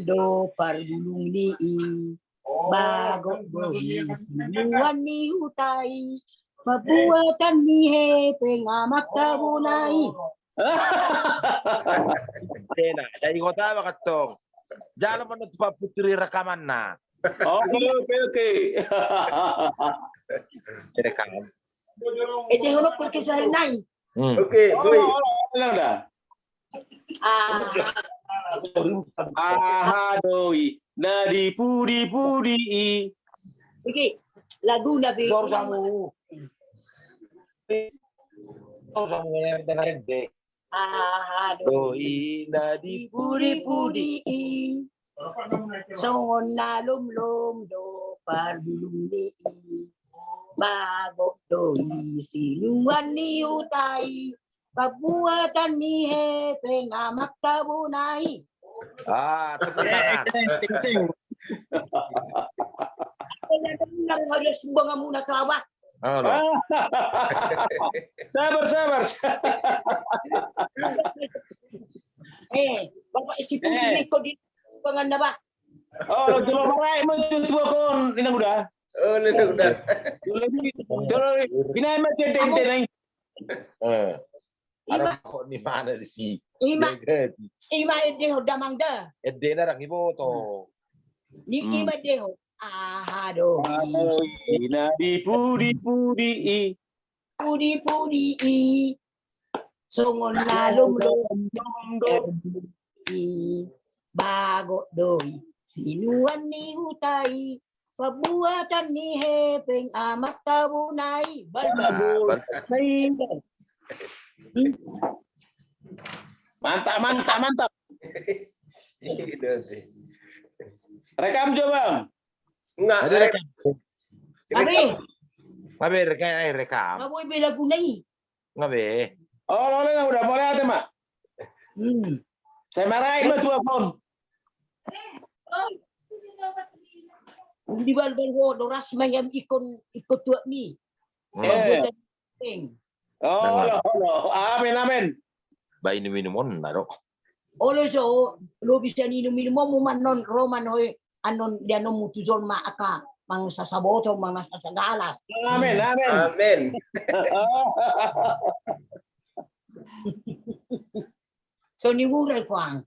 do pargulung ni bago dohi sinuan ni hutai mabuatan ni hepe ngamak tabunai. Tena, jadi kota apa katong? Jangan menurut Pak Putri rekaman na. Oke. Rekaman. Ede honok perkisah nai. Oke, boy. Dah. Doi. Nadi pudi. Oke, lagu nabi. Jor samu. Jor samu dengerin deh. Doi nadi pudi songon na lum do parbulung ni bago doi sinuan ni utai pabuatan ni hepe ngamak tabunai. Tepuk tangan. Nang harus bunga muna kawat. Sabar. Bapak isi pun ko di pangan na ba? Coba marai mentua kon inang udah. Udah. Dulu binai macam dendeng. Ada kok di mana di sini? Ima deho damangda. Edena rang ibu to. Ni ima deho. Nadi pudi. Pudi songon lalum bago doi sinuan ni hutai pabuatan ni hepeng amat tabunai balbal. Mantap. Rekam coba. Enggak, Ngabe rekam. Maboy be lagu nai. Ngabe. Udah boleh ada, Mak. Saya marahin mentua kon. Di balbal ho doras mayam ikut tuak ni. Amin. Ba minum naro. Olo so lo bisa minum mo manon roman hoy anon dia no mutuzon ma aka mang sasaboto mang sasagalas. Amin. So ni wurai kwang.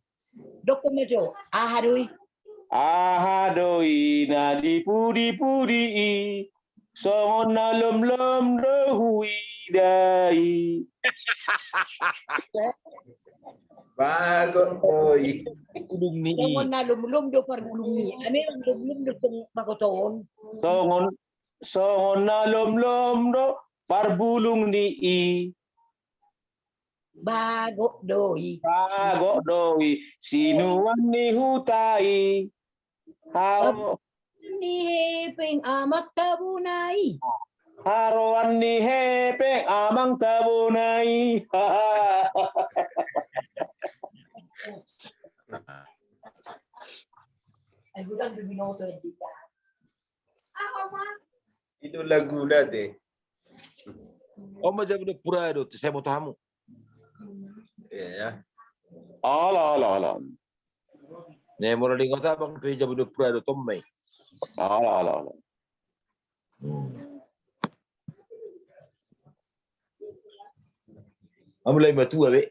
Doko mejo Ahadoi nadi pudi songon lom dohui dai. Bago boy. Udung ni. Songon na lum do pargulung ni. Ame ang lum do makoton. Songon na lom do parbulung ni. Bago doi sinuan ni hutai. Ni hepeng amak tabunai. Haroan ni hepeng amang tabunai. Itu lagu deh. Macam udah pura do, saya mau tamu. Iya. Ala. Ne mo ring kota bang pe jabu do pura do tommai. Ala. Amulai matua be.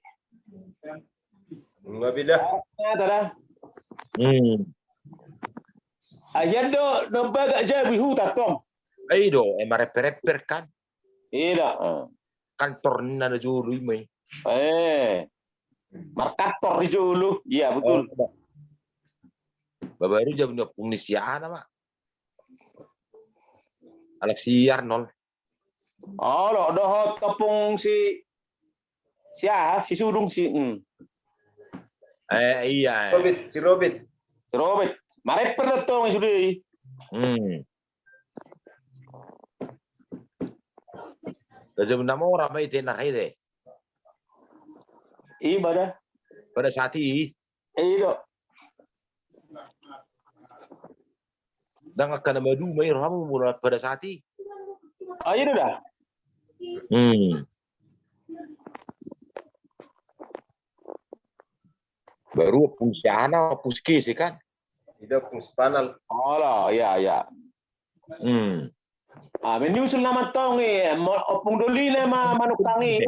Enggak beda. Tada. Ayan do baga jabi huta tom. Ai do reper kan. Ida. Kantor na julu mai. Markator di julu. Iya betul. Babaru jam do pungisian ama. Alexi Arnold. Doh tepung si Sudung si. Iya. Si Robert. Mareper to yang sudah. Jam 6 orang mai tenar hai deh. Ibadah. Pada saat ini. Iya. Dan akan madu mai ramu mula pada saat ini. Iya dah. Baru pusiana puski sih kan. Tidak pun spanal. Oh lah, ya. Menyusul nama tong opung doli na manuk tangi.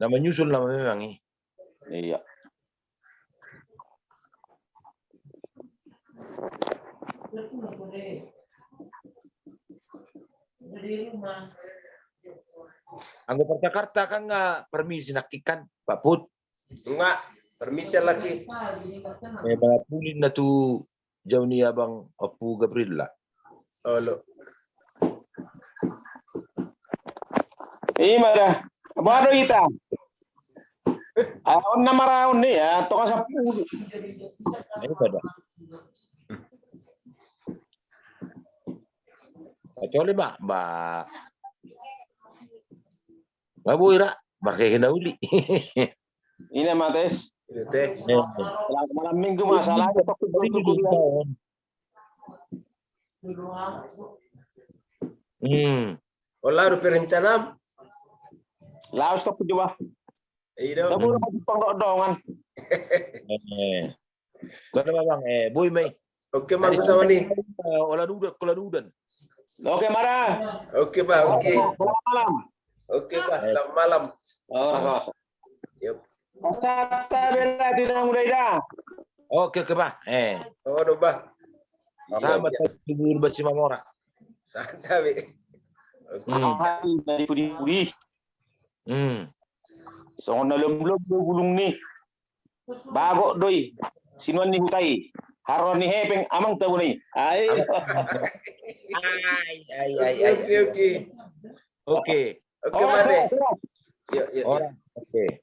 Nama nyusul nama memang nih. Iya. Anggo Jakarta kan nggak permisi nak ikan Pak Put. Enggak, permisi lagi. Mga pulin na tu jauh ni abang Apu Gabriel lah. Oh, lo. Mara. Baru kita. Ahon na maraon ni ya, to ka sa pulo. Ini pada. Kecuali mbak Boy ra, pakai hinauli. Ini Mates. Itu teh. Malam minggu masalah itu Olah rupi rencana. Laos to coba. Iya. Kamu pang dongan. Kalau bang Boy Mei. Oke, Mang sama nih. Olah dudan. Oke, Mara. Oke, Pak. Oke. Selamat malam. Oke, Pak. Selamat malam. Oh, Yuk. Kata bela di dalam muda. Oke Pak. Oh, do, Pak. Selamat tidur bersama Mamora. Santai. Oke. Dari pudi-pudi. So na lomlom gulung ni. Bago doi. Sinuan ni hutai. Haron ni hepeng amang tabu ni. Ay. Oke. Oke. Oke, Made. Yuk. Orang. Oke.